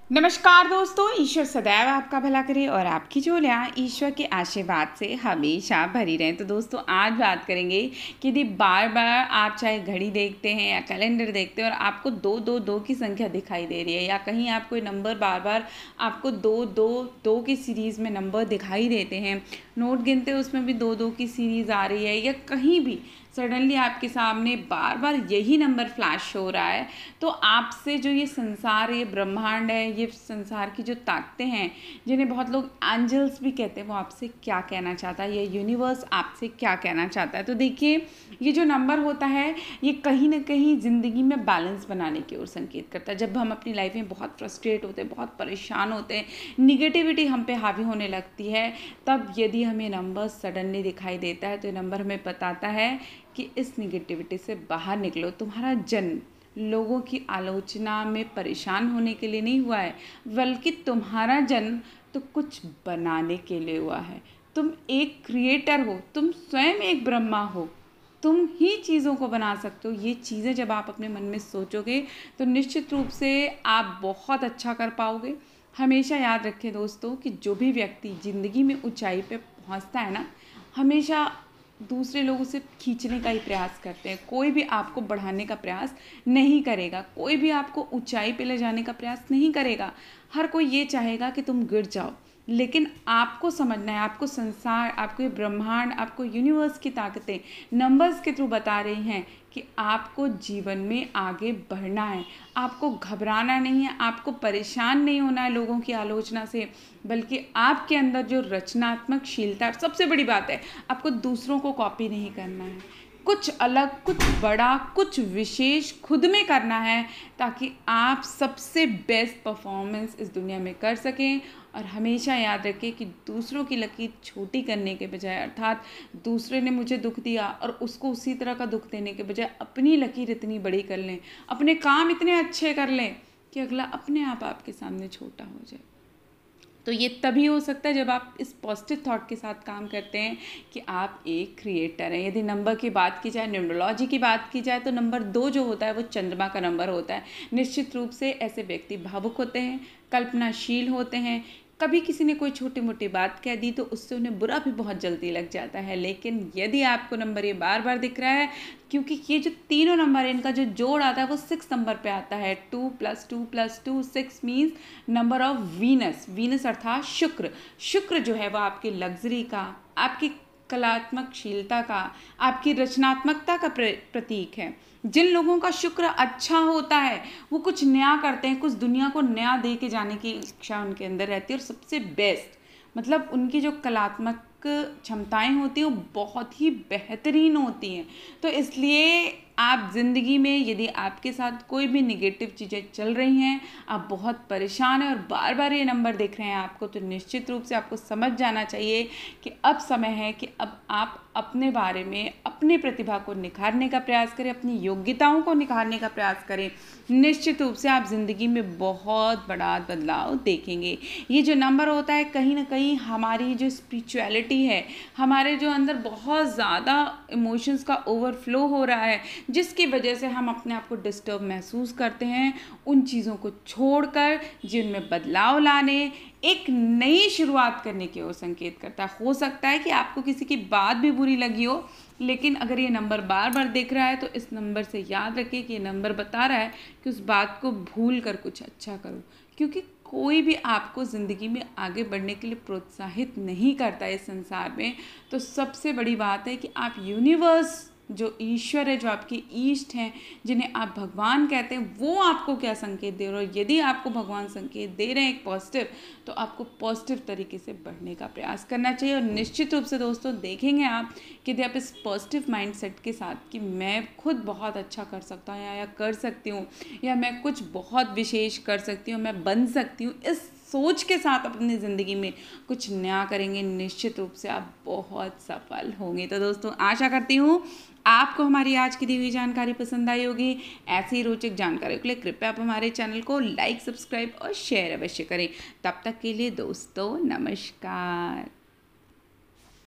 नमस्कार दोस्तों, ईश्वर सदैव आपका भला करे और आपकी झोलियाँ ईश्वर के आशीर्वाद से हमेशा भरी रहें। तो दोस्तों आज बात करेंगे कि यदि बार बार आप चाहे घड़ी देखते हैं या कैलेंडर देखते हैं और आपको 222 की संख्या दिखाई दे रही है, या कहीं आप कोई नंबर बार बार आपको 222 की सीरीज़ में नंबर दिखाई देते हैं, नोट गिनते हैं उसमें भी 22 की सीरीज़ आ रही है, या कहीं भी सडनली आपके सामने बार बार यही नंबर फ्लैश हो रहा है, तो आपसे जो ये संसार, ये ब्रह्मांड है, ये संसार की जो ताकतें हैं, जिन्हें बहुत लोग एंजल्स भी कहते हैं, वो आपसे क्या कहना चाहता है, ये यूनिवर्स आपसे क्या कहना चाहता है। तो देखिए, ये जो नंबर होता है ये कहीं ना कहीं ज़िंदगी में बैलेंस बनाने की ओर संकेत करता है। जब हम अपनी लाइफ में बहुत फ्रस्ट्रेट होते हैं, बहुत परेशान होते हैं, निगेटिविटी हम पे हावी होने लगती है, तब यदि हमें नंबर सडनली दिखाई देता है तो ये नंबर हमें बताता है कि इस निगेटिविटी से बाहर निकलो। तुम्हारा जन्म लोगों की आलोचना में परेशान होने के लिए नहीं हुआ है, बल्कि तुम्हारा जन्म तो कुछ बनाने के लिए हुआ है। तुम एक क्रिएटर हो, तुम स्वयं एक ब्रह्मा हो, तुम ही चीज़ों को बना सकते हो। ये चीज़ें जब आप अपने मन में सोचोगे तो निश्चित रूप से आप बहुत अच्छा कर पाओगे। हमेशा याद रखें दोस्तों कि जो भी व्यक्ति ज़िंदगी में ऊंचाई पे पहुंचता है ना, हमेशा दूसरे लोग उसे खींचने का ही प्रयास करते हैं। कोई भी आपको बढ़ाने का प्रयास नहीं करेगा, कोई भी आपको ऊंचाई पे ले जाने का प्रयास नहीं करेगा। हर कोई ये चाहेगा कि तुम गिर जाओ, लेकिन आपको समझना है, आपको संसार, आपको ये ब्रह्मांड, आपको यूनिवर्स की ताकतें नंबर्स के थ्रू बता रही हैं कि आपको जीवन में आगे बढ़ना है। आपको घबराना नहीं है, आपको परेशान नहीं होना है लोगों की आलोचना से, बल्कि आपके अंदर जो रचनात्मकशीलता, सबसे बड़ी बात है, आपको दूसरों को कॉपी नहीं करना है। कुछ अलग, कुछ बड़ा, कुछ विशेष खुद में करना है, ताकि आप सबसे बेस्ट परफॉर्मेंस इस दुनिया में कर सकें। और हमेशा याद रखें कि दूसरों की लकीर छोटी करने के बजाय, अर्थात दूसरे ने मुझे दुख दिया और उसको उसी तरह का दुख देने के बजाय, अपनी लकीर इतनी बड़ी कर लें, अपने काम इतने अच्छे कर लें कि अगला अपने आप आपके सामने छोटा हो जाए। तो ये तभी हो सकता है जब आप इस पॉजिटिव थॉट के साथ काम करते हैं कि आप एक क्रिएटर हैं। यदि नंबर की बात की जाए, न्यूमरोलॉजी की बात की जाए, तो नंबर 2 जो होता है वो चंद्रमा का नंबर होता है। निश्चित रूप से ऐसे व्यक्ति भावुक होते हैं, कल्पनाशील होते हैं। कभी किसी ने कोई छोटी मोटी बात कह दी तो उससे उन्हें बुरा भी बहुत जल्दी लग जाता है। लेकिन यदि आपको नंबर ये बार बार दिख रहा है, क्योंकि ये जो तीनों नंबर है, इनका जो जोड़ आता है वो 6 नंबर पे आता है। 2 + 2 + 2 6 means number of Venus. Venus अर्थात शुक्र। शुक्र जो है वो आपकी लग्जरी का, आपकी कलात्मकशीलता का, आपकी रचनात्मकता का प्रतीक है। जिन लोगों का शुक्र अच्छा होता है वो कुछ नया करते हैं, कुछ दुनिया को नया दे के जाने की इच्छा उनके अंदर रहती है, और सबसे बेस्ट, मतलब उनकी जो कलात्मक क्षमताएं होती हैं वो बहुत ही बेहतरीन होती हैं। तो इसलिए आप ज़िंदगी में, यदि आपके साथ कोई भी निगेटिव चीज़ें चल रही हैं, आप बहुत परेशान हैं और बार बार ये नंबर दिख रहे हैं आपको, तो निश्चित रूप से आपको समझ जाना चाहिए कि अब समय है कि अब आप अपने बारे में, अपनी प्रतिभा को निखारने का प्रयास करें, अपनी योग्यताओं को निखारने का प्रयास करें। निश्चित रूप से आप ज़िंदगी में बहुत बड़ा बदलाव देखेंगे। ये जो नंबर होता है, कहीं ना कहीं हमारी जो स्पिरिचुअलिटी है, हमारे जो अंदर बहुत ज़्यादा इमोशंस का ओवरफ्लो हो रहा है, जिसकी वजह से हम अपने आप को डिस्टर्ब महसूस करते हैं, उन चीज़ों को छोड़कर जिनमें बदलाव लाने, एक नई शुरुआत करने की ओर संकेत करता है। हो सकता है कि आपको किसी की बात भी बुरी लगी हो, लेकिन अगर ये नंबर बार बार दिख रहा है तो इस नंबर से याद रखिए कि ये नंबर बता रहा है कि उस बात को भूल कर कुछ अच्छा करो। क्योंकि कोई भी आपको ज़िंदगी में आगे बढ़ने के लिए प्रोत्साहित नहीं करता है इस संसार में। तो सबसे बड़ी बात है कि आप यूनिवर्स, जो ईश्वर है, जो आपके ईष्ट हैं, जिन्हें आप भगवान कहते हैं, वो आपको क्या संकेत दे रहे हो। यदि आपको भगवान संकेत दे रहे हैं एक पॉजिटिव, तो आपको पॉजिटिव तरीके से बढ़ने का प्रयास करना चाहिए। और निश्चित रूप से दोस्तों देखेंगे आप कि यदि आप इस पॉजिटिव माइंडसेट के साथ कि मैं खुद बहुत अच्छा कर सकता हूँ, या कर सकती हूँ, या मैं कुछ बहुत विशेष कर सकती हूँ, मैं बन सकती हूँ, इस सोच के साथ अपनी ज़िंदगी में कुछ नया करेंगे, निश्चित रूप से आप बहुत सफल होंगे। तो दोस्तों आशा करती हूँ आपको हमारी आज की दी हुई जानकारी पसंद आई होगी। ऐसी रोचक जानकारी के लिए कृपया आप हमारे चैनल को लाइक, सब्सक्राइब और शेयर अवश्य करें। तब तक के लिए दोस्तों नमस्कार।